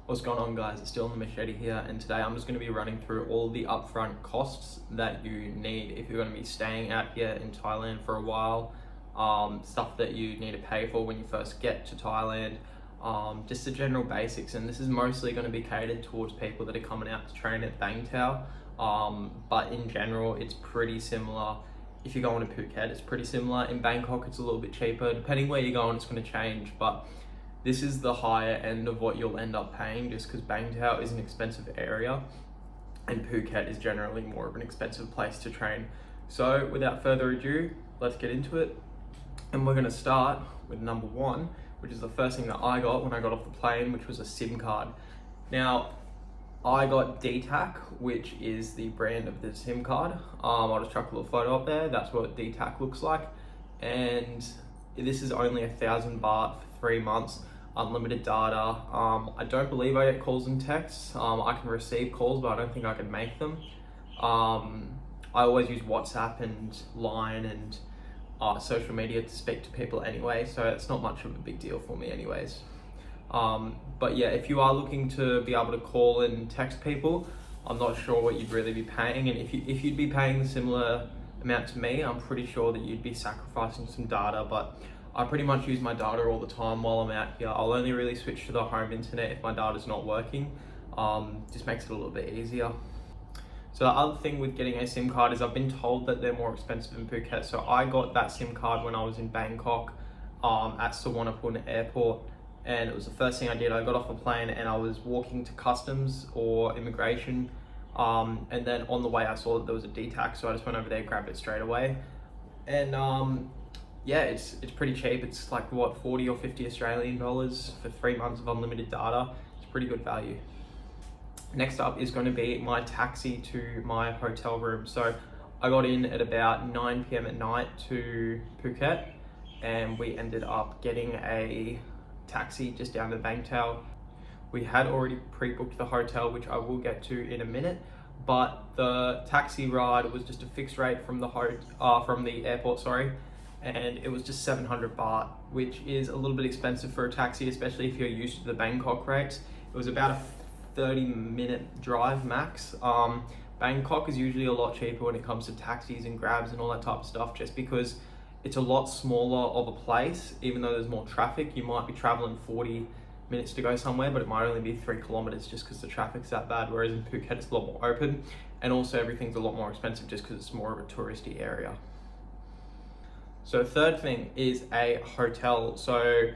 What's going on, guys? It's still on the Machete here, and today I'm just going to be running through all the upfront costs that you need if you're going to be staying out here in Thailand for a while, stuff that you need to pay for when you first get to Thailand, just the general basics. And this is mostly going to be catered towards people that are coming out to train at Bangtao, but in general it's pretty similar. If you're going to Phuket, it's pretty similar. In Bangkok, it's a little bit cheaper. Depending where you're going, it's going to change, but this is the higher end of what you'll end up paying, just because Bangtao is an expensive area and Phuket is generally more of an expensive place to train. So without further ado, let's get into it. And we're going to start with number one, which is the first thing that I got when I got off the plane, which was a SIM card. Now, I got DTAC, which is the brand of the SIM card. I'll just chuck a little photo up there. That's what DTAC looks like. And this is only 1,000 baht for 3 months. Unlimited data. I don't believe I get calls and texts. I can receive calls, but I don't think I can make them. I always use WhatsApp and Line and social media to speak to people anyway, so it's not much of a big deal for me anyways. But yeah, if you are looking to be able to call and text people, I'm not sure what you'd really be paying, and if you'd be paying a similar amount to me, I'm pretty sure that you'd be sacrificing some data, but I pretty much use my data all the time while I'm out here. I'll only really switch to the home internet if my data's not working. Just makes it a little bit easier. So the other thing with getting a SIM card is I've been told that they're more expensive in Phuket. So I got that SIM card when I was in Bangkok at Suvarnabhumi airport, and it was the first thing I did. I got off a plane and I was walking to customs or immigration, and then on the way I saw that there was a DTAC, so I just went over there, grabbed it straight away, and yeah, it's pretty cheap. It's like what, 40 or 50 Australian dollars for 3 months of unlimited data. It's pretty good value. Next up is going to be my taxi to my hotel room. So I got in at about 9 p.m. at night to Phuket, and we ended up getting a taxi just down to Bangtao. We had already pre-booked the hotel, which I will get to in a minute, but the taxi ride was just a fixed rate from the airport, sorry. And it was just 700 baht, which is a little bit expensive for a taxi, especially if you're used to the Bangkok rates. It was about a 30-minute drive max. Bangkok is usually a lot cheaper when it comes to taxis and grabs and all that type of stuff, just because it's a lot smaller of a place. Even though there's more traffic, you might be traveling 40 minutes to go somewhere, but it might only be 3 kilometers just because the traffic's that bad. Whereas in Phuket, it's a lot more open, and also everything's a lot more expensive just because it's more of a touristy area. So third thing is a hotel. So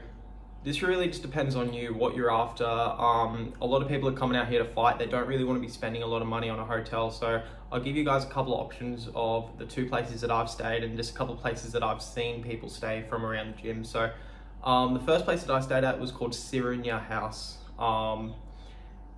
this really just depends on you, what you're after. A lot of people are coming out here to fight. They don't really want to be spending a lot of money on a hotel. So I'll give you guys a couple of options of the 2 places that I've stayed and just a couple of places that I've seen people stay from around the gym. So the first place that I stayed at was called Siranya House.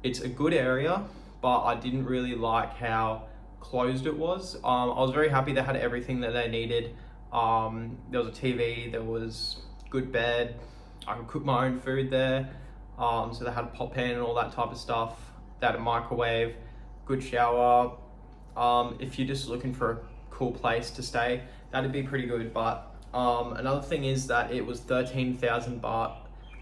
It's a good area, but I didn't really like how closed it was. I was very happy they had everything that they needed. There was a TV, there was good bed, I could cook my own food there, so they had a pot pan and all that type of stuff. They had a microwave, good shower. If you're just looking for a cool place to stay, that'd be pretty good. But another thing is that it was 13,000 baht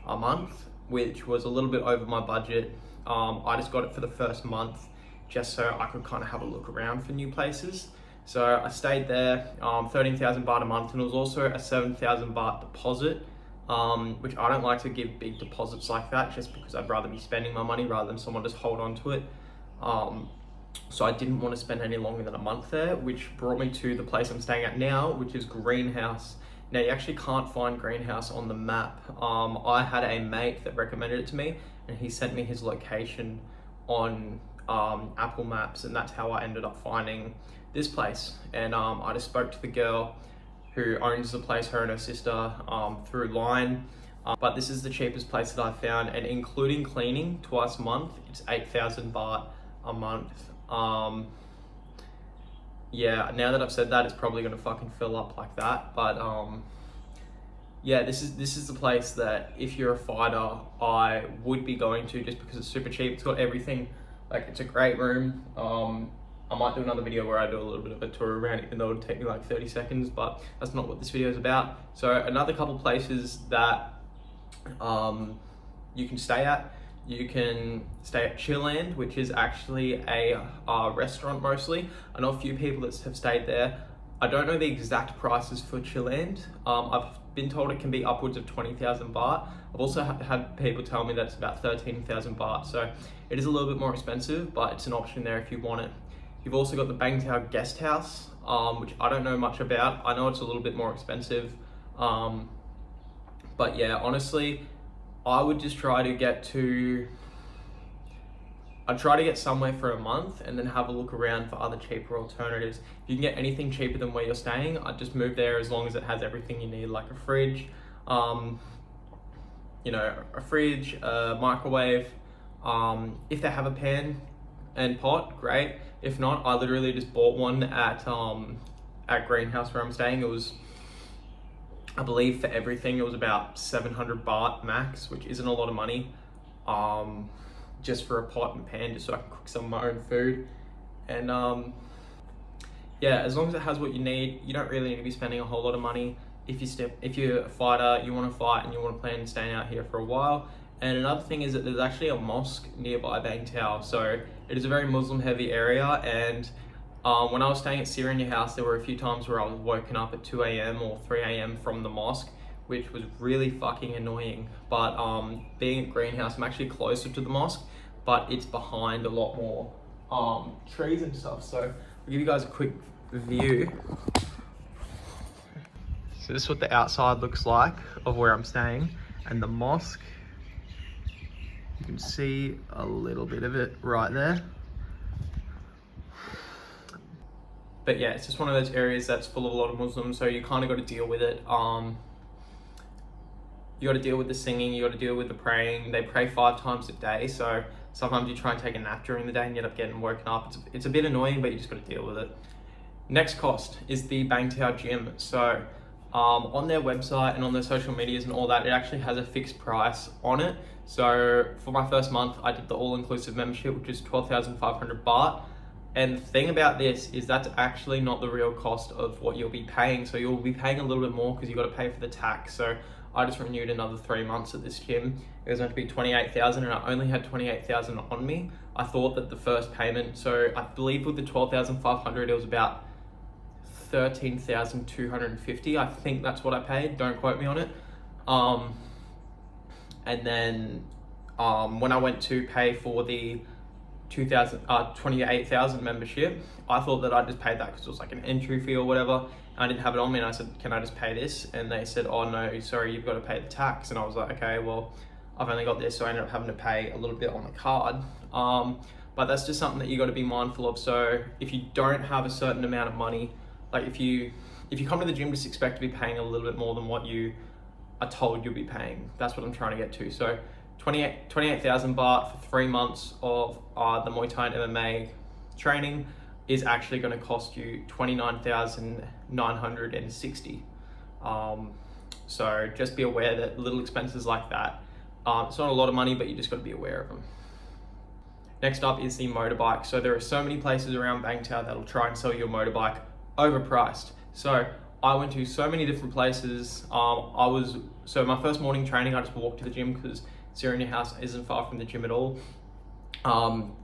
a month, which was a little bit over my budget. I just got it for the first month just so I could kind of have a look around for new places. So I stayed there, 13,000 baht a month, and it was also a 7,000 baht deposit, which I don't like to give big deposits like that, just because I'd rather be spending my money rather than someone just hold on to it. So I didn't want to spend any longer than a month there, which brought me to the place I'm staying at now, which is Greenhouse. Now, you actually can't find Greenhouse on the map. I had a mate that recommended it to me, and he sent me his location on Apple Maps, and that's how I ended up finding this place. And I just spoke to the girl who owns the place, her and her sister, through Line. But this is the cheapest place that I found, and including cleaning twice a month, it's 8,000 baht a month. Yeah, now that I've said that, it's probably gonna fucking fill up like that. But yeah, this is the place that if you're a fighter, I would be going to, just because it's super cheap. It's got everything. Like, it's a great room. I might do another video where I do a little bit of a tour around, even though it'll take me like 30 seconds, but that's not what this video is about. So another couple places that you can stay at. you can stay at Chillland, which is actually a restaurant mostly. I know a few people that have stayed there. I don't know the exact prices for Chillland. I've been told it can be upwards of 20,000 baht. I've also had people tell me that it's about 13,000 baht. So it is a little bit more expensive, but it's an option there if you want it. You've also got the Bangtao guest house, which I don't know much about. I know it's a little bit more expensive. But yeah, honestly, I would just try to get somewhere for a month and then have a look around for other cheaper alternatives. If you can get anything cheaper than where you're staying, I'd just move there as long as it has everything you need, like a fridge, a microwave. If they have a pan and pot, great. If not, I literally just bought one at Greenhouse where I'm staying. It was, I believe for everything, it was about 700 baht max, which isn't a lot of money. Just for a pot and pan, just so I can cook some of my own food. And yeah, as long as it has what you need, you don't really need to be spending a whole lot of money. If you're a fighter, you want to fight and you want to plan on staying out here for a while. And another thing is that there's actually a mosque nearby Bangtao, so it is a very Muslim heavy area. And when I was staying at Syrian House, there were a few times where I was woken up at 2 a.m. or 3 a.m. from the mosque, which was really fucking annoying. But being at Greenhouse, I'm actually closer to the mosque, but it's behind a lot more trees and stuff. So I'll give you guys a quick view. So this is what the outside looks like of where I'm staying, and the mosque. You can see a little bit of it right there. But yeah, it's just one of those areas that's full of a lot of Muslims, so you kind of got to deal with it. You got to deal with the singing, you got to deal with the praying. They pray 5 times a day, so sometimes you try and take a nap during the day and you end up getting woken up. It's a bit annoying, but you just got to deal with it. Next cost is the Bangtao gym. So on their website and on their social medias and all that, it actually has a fixed price on it. So for my first month, I did the all-inclusive membership, which is 12,500 baht. And the thing about this is that's actually not the real cost of what you'll be paying. So you'll be paying a little bit more because you got to pay for the tax. So I just renewed another 3 months at this gym. It was meant to be 28,000 and I only had 28,000 on me. I thought that the first payment, so I believe with the 12,500, it was about 13,250. I think that's what I paid. Don't quote me on it. And then when I went to pay for the 28,000 membership, I thought that I just paid that because it was like an entry fee or whatever. I didn't have it on me and I said, can I just pay this? And they said, oh no, sorry, you've got to pay the tax. And I was like, okay, well, I've only got this. So I ended up having to pay a little bit on the card. But that's just something that you got to be mindful of. So if you don't have a certain amount of money, like if you come to the gym, just expect to be paying a little bit more than what you are told you'll be paying. That's what I'm trying to get to. So 28,000 baht for 3 months of the Muay Thai and MMA training is actually going to cost you 29,960. So just be aware that little expenses like that, it's not a lot of money, but you just got to be aware of them. Next up is the motorbike. So there are so many places around Bangtao that'll try and sell you a motorbike overpriced. So I went to so many different places. So my first morning training, I just walked to the gym because Syrian House isn't far from the gym at all.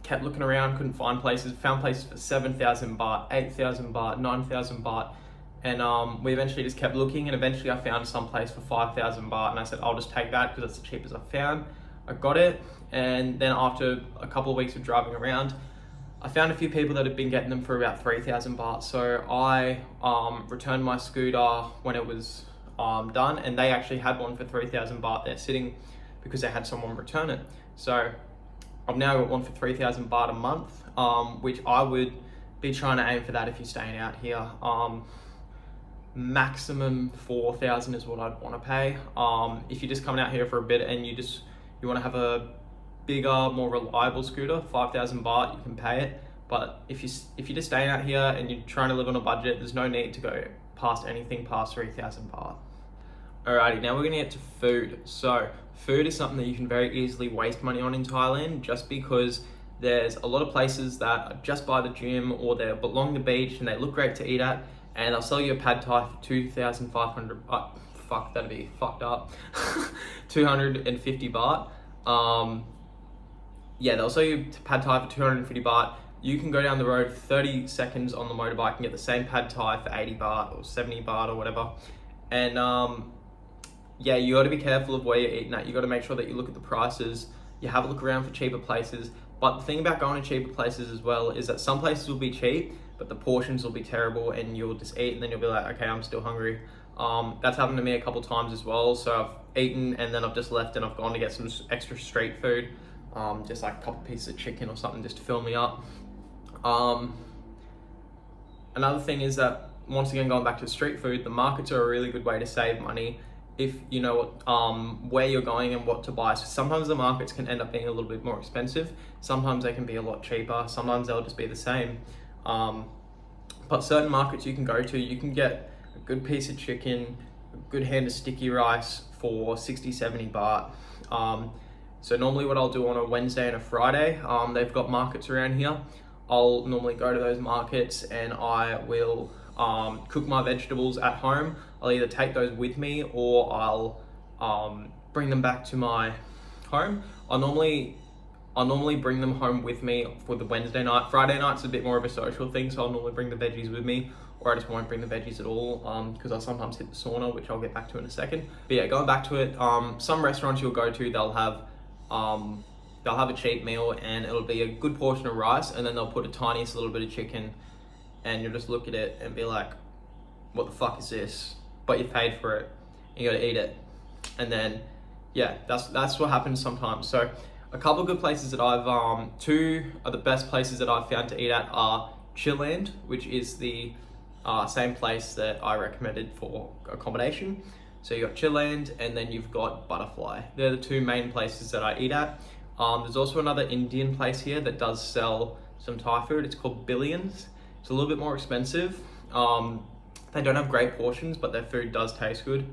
Kept looking around, couldn't find places, found places for 7,000 baht, 8,000 baht, 9,000 baht. And we eventually just kept looking, and eventually I found some place for 5,000 baht, and I said, I'll just take that because that's the cheapest I found. I got it, and then after a couple of weeks of driving around, I found a few people that had been getting them for about 3,000 baht. So I returned my scooter when it was done, and they actually had one for 3,000 baht there sitting because they had someone return it. So I've now got one for 3,000 baht a month, which I would be trying to aim for that if you're staying out here. Maximum 4,000 is what I'd want to pay. If you're just coming out here for a bit and you want to have a bigger, more reliable scooter, 5,000 baht, you can pay it. But if you're just staying out here and you're trying to live on a budget, there's no need to go past anything past 3,000 baht. Alrighty, now we're gonna get to food. So food is something that you can very easily waste money on in Thailand, just because there's a lot of places that are just by the gym or they belong to the beach and they look great to eat at, and they'll sell you a pad thai for 2,500, that'd be fucked up, 250 baht. yeah, they'll sell you pad thai for 250 baht. You can go down the road 30 seconds on the motorbike and get the same pad thai for 80 baht or 70 baht or whatever. And yeah, you got to be careful of where you're eating at. You got to make sure that you look at the prices. You have a look around for cheaper places. But the thing about going to cheaper places as well is that some places will be cheap, but the portions will be terrible, and you'll just eat and then you'll be like, okay, I'm still hungry. That's happened to me a couple times as well. So I've eaten and then I've just left and I've gone to get some extra street food, just like a couple pieces of chicken or something just to fill me up. Another thing is that, once again, going back to street food, the markets are a really good way to save money if you know where you're going and what to buy. So sometimes the markets can end up being a little bit more expensive. Sometimes they can be a lot cheaper. Sometimes they'll just be the same. But certain markets you can go to, you can get a good piece of chicken, a good hand of sticky rice for 60, 70 baht. So normally what I'll do on a Wednesday and a Friday, they've got markets around here. I'll normally go to those markets and I will cook my vegetables at home. I'll either take those with me or I'll bring them back to my home. I'll normally bring them home with me for the Wednesday night. Friday night's a bit more of a social thing, so I'll normally bring the veggies with me, or I just won't bring the veggies at all, because I'll sometimes hit the sauna, which I'll get back to in a second. But yeah, going back to it, some restaurants you'll go to, they'll have a cheap meal and it'll be a good portion of rice, and then they'll put a tiniest little bit of chicken, and you'll just look at it and be like, what the fuck is this? But you paid for it, and you gotta eat it. And then, yeah, that's what happens sometimes. So a couple of good places that two of the best places that I've found to eat at are Chilland, which is the same place that I recommended for accommodation. So you got Chilland, and then you've got Butterfly. They're the two main places that I eat at. There's also another Indian place here that does sell some Thai food. It's called Billions. It's a little bit more expensive. They don't have great portions, but their food does taste good.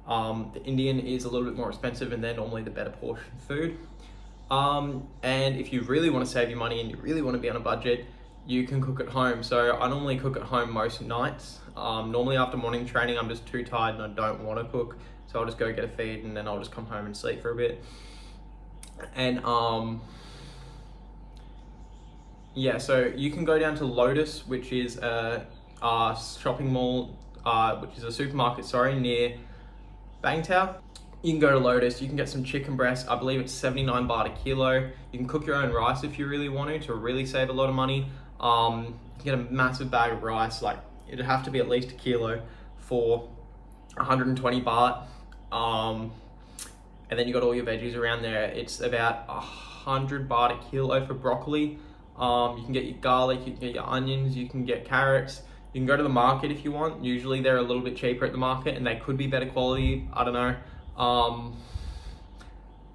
The Indian is a little bit more expensive, and they're normally the better portion food. And if you really want to save your money and you really want to be on a budget, you can cook at home. So I normally cook at home most nights. Normally after morning training, I'm just too tired and I don't want to cook. So I'll just go get a feed and then I'll just come home and sleep for a bit. And yeah, so you can go down to Lotus, which is a shopping mall, which is a supermarket, near Bangtao. You can go to Lotus, you can get some chicken breast. I believe it's 79 baht a kilo. You can cook your own rice if you really want to really save a lot of money. You can get a massive bag of rice, like it'd have to be at least a kilo for 120 baht. And then you got all your veggies around there. It's about 100 baht a kilo for broccoli. You can get your garlic, you can get your onions, you can get carrots. You can go to the market if you want. Usually they're a little bit cheaper at the market and they could be better quality, I don't know.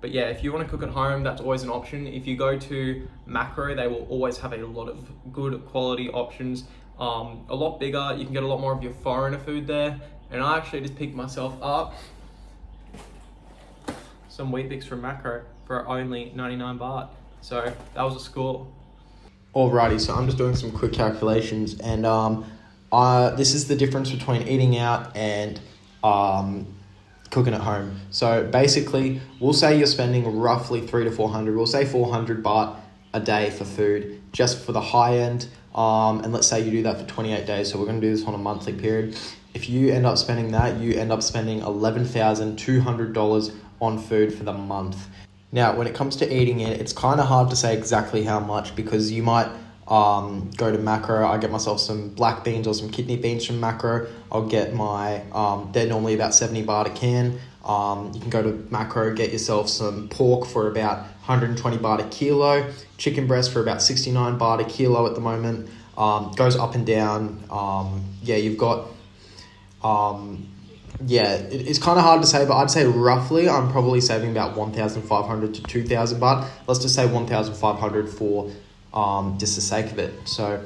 But yeah, if you want to cook at home, that's always an option. If you go to Macro, they will always have a lot of good quality options. A lot bigger, you can get a lot more of your foreigner food there. And I actually just picked myself up some Weet-Bix from Macro for only 99 baht. So that was a score. Alrighty, so I'm just doing some quick calculations, and this is the difference between eating out and cooking at home. So basically, we'll say you're spending roughly 300 to 400. We'll say 400 baht a day for food, just for the high end. And let's say you do that for 28 days. So we're going to do this on a monthly period. If you end up spending that, you end up spending $11,200 on food for the month. Now, when it comes to eating it, it's kind of hard to say exactly how much, because you might go to Macro. I get myself some black beans or some kidney beans from Macro. I'll get my, they're normally about 70 baht a can. You can go to Macro, get yourself some pork for about 120 baht a kilo, chicken breast for about 69 baht a kilo at the moment. Goes up and down. You've got, it's kind of hard to say, but I'd say roughly I'm probably saving about 1,500 to 2,000 baht. Let's just say 1,500 for just the sake of it. So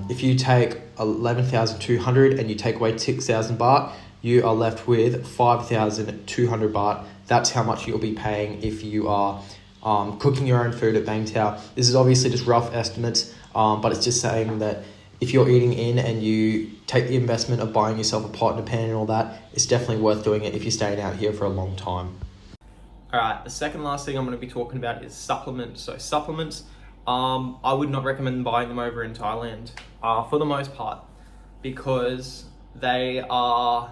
if you take 11,200 and you take away 6,000 baht, you are left with 5,200 baht. That's how much you'll be paying if you are cooking your own food at Bangtao. This is obviously just rough estimates, but it's just saying that if you're eating in and you take the investment of buying yourself a pot and a pan and all that, it's definitely worth doing it if you're staying out here for a long time. Alright, the second last thing I'm going to be talking about is supplements. So supplements, I would not recommend buying them over in Thailand, for the most part, because they are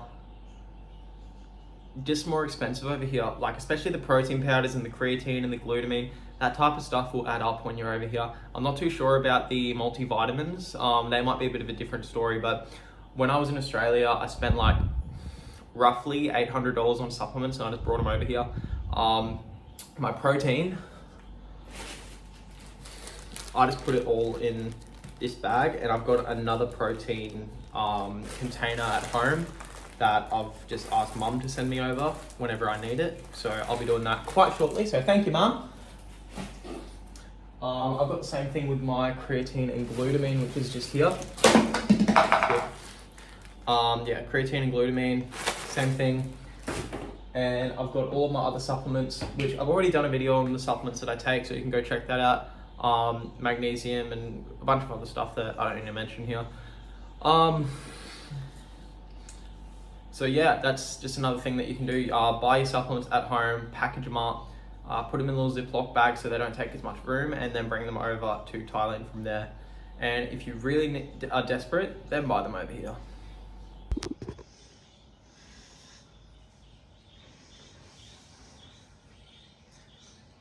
just more expensive over here. Like especially the protein powders and the creatine and the glutamine, that type of stuff will add up when you're over here. I'm not too sure about the multivitamins. They might be a bit of a different story, but when I was in Australia, I spent like roughly $800 on supplements, and I just brought them over here. My protein, I just put it all in this bag, and I've got another protein container at home that I've just asked Mum to send me over whenever I need it. So I'll be doing that quite shortly. So thank you, Mum. I've got the same thing with my creatine and glutamine, which is just here. Yeah, creatine and glutamine, same thing. And I've got all of my other supplements, which I've already done a video on the supplements that I take, so you can go check that out. Magnesium and a bunch of other stuff that I don't need to mention here. So yeah, that's just another thing that you can do. Buy your supplements at home, package them up, put them in little Ziploc bags so they don't take as much room, and then bring them over to Thailand from there. And if you really are desperate, then buy them over here.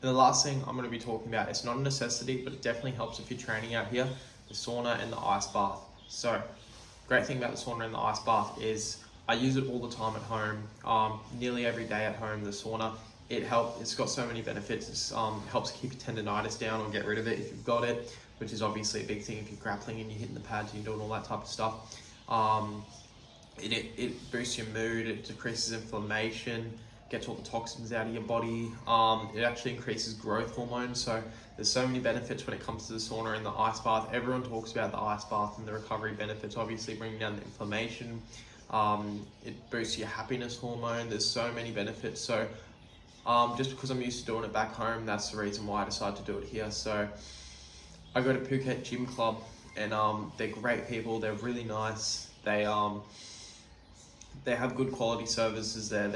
The last thing I'm going to be talking about, it's not a necessity, but it definitely helps if you're training out here, the sauna and the ice bath. So, great thing about the sauna and the ice bath is I use it all the time at home, nearly every day at home, the sauna. It's got so many benefits. It helps keep your tendonitis down or get rid of it if you've got it, which is obviously a big thing if you're grappling and you're hitting the pads and you're doing all that type of stuff. It boosts your mood, it decreases inflammation, gets all the toxins out of your body. It actually increases growth hormones. So there's so many benefits when it comes to the sauna and the ice bath. Everyone talks about the ice bath and the recovery benefits, obviously bringing down the inflammation. It boosts your happiness hormone. There's so many benefits. So just because I'm used to doing it back home, that's the reason why I decided to do it here. So I go to Phuket Gym Club, and they're great people. They're really nice. They have good quality services there.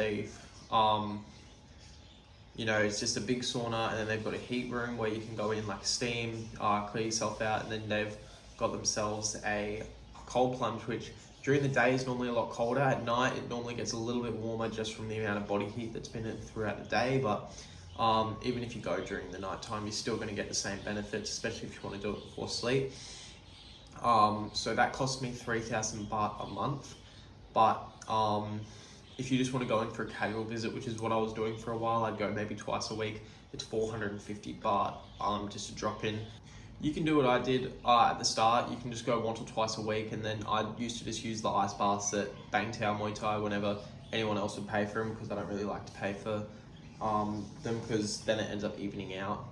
It's just a big sauna, and then they've got a heat room where you can go in like steam, clear yourself out, and then they've got themselves a cold plunge, which during the day is normally a lot colder. At night, it normally gets a little bit warmer just from the amount of body heat that's been in throughout the day. But even if you go during the night time, you're still going to get the same benefits, especially if you want to do it before sleep. So that cost me 3,000 baht a month. But if you just want to go in for a casual visit, which is what I was doing for a while, I'd go maybe twice a week. It's 450 baht just to drop in. You can do what I did at the start. You can just go once or twice a week, and then I used to just use the ice baths at Bangtao Muay Thai whenever anyone else would pay for them, because I don't really like to pay for them, because then it ends up evening out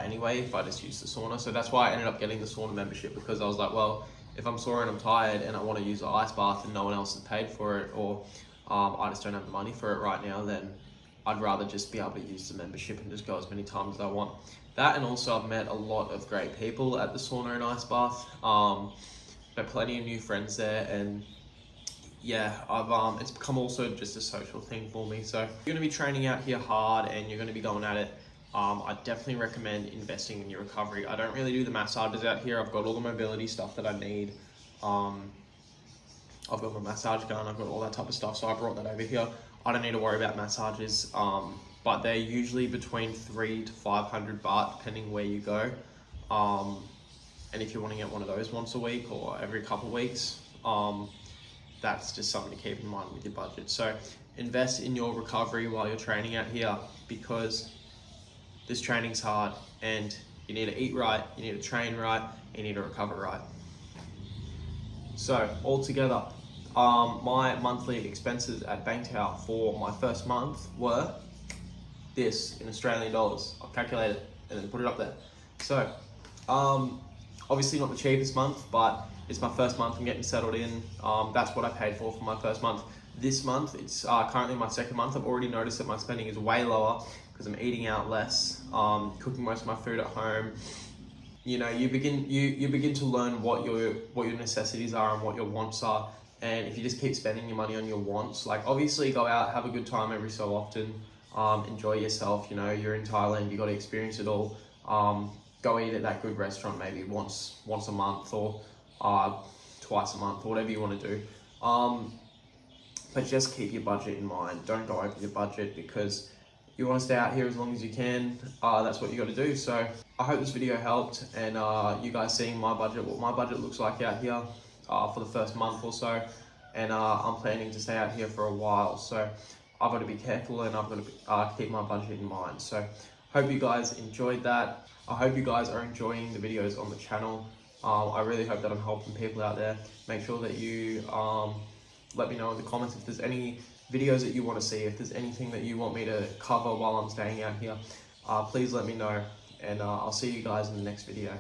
anyway if I just use the sauna. So that's why I ended up getting the sauna membership, because I was like, well, if I'm sore and I'm tired and I want to use the ice bath and no one else has paid for it, or I just don't have the money for it right now, then I'd rather just be able to use the membership and just go as many times as I want. That, and also I've met a lot of great people at the sauna and ice bath. Met plenty of new friends there, and yeah, it's become also just a social thing for me. So if you're going to be training out here hard and you're going to be going at it, I definitely recommend investing in your recovery. I don't really do the massages out here. I've got all the mobility stuff that I need. I've got my massage gun, I've got all that type of stuff, so I brought that over here. I don't need to worry about massages, but they're usually between 300 to 500 baht, depending where you go. And if you want to get one of those once a week or every couple of weeks, that's just something to keep in mind with your budget. So invest in your recovery while you're training out here, because this training's hard, and you need to eat right, you need to train right, you need to recover right. So altogether, my monthly expenses at Bangtao for my first month were this in Australian dollars. I'll calculate it and then put it up there. So obviously not the cheapest month, but it's my first month. I'm getting settled in. That's what I paid for my first month. This month, it's currently my second month. I've already noticed that my spending is way lower because I'm eating out less, cooking most of my food at home. You know, you begin to learn what your necessities are and what your wants are. And if you just keep spending your money on your wants, like obviously go out, have a good time every so often, enjoy yourself. You know, you're in Thailand, you got to experience it all. Go eat at that good restaurant maybe once a month, or twice a month, or whatever you want to do. But just keep your budget in mind. Don't go over your budget, because you want to stay out here as long as you can. That's what you got to do. So I hope this video helped, and you guys seeing my budget, what my budget looks like out here for the first month or so. And I'm planning to stay out here for a while, so I've got to be careful, and I've got to keep my budget in mind. So hope you guys enjoyed that. I hope you guys are enjoying the videos on the channel. I really hope that I'm helping people out there. Make sure that you let me know in the comments if there's any videos that you want to see, if there's anything that you want me to cover while I'm staying out here. Please let me know, and I'll see you guys in the next video.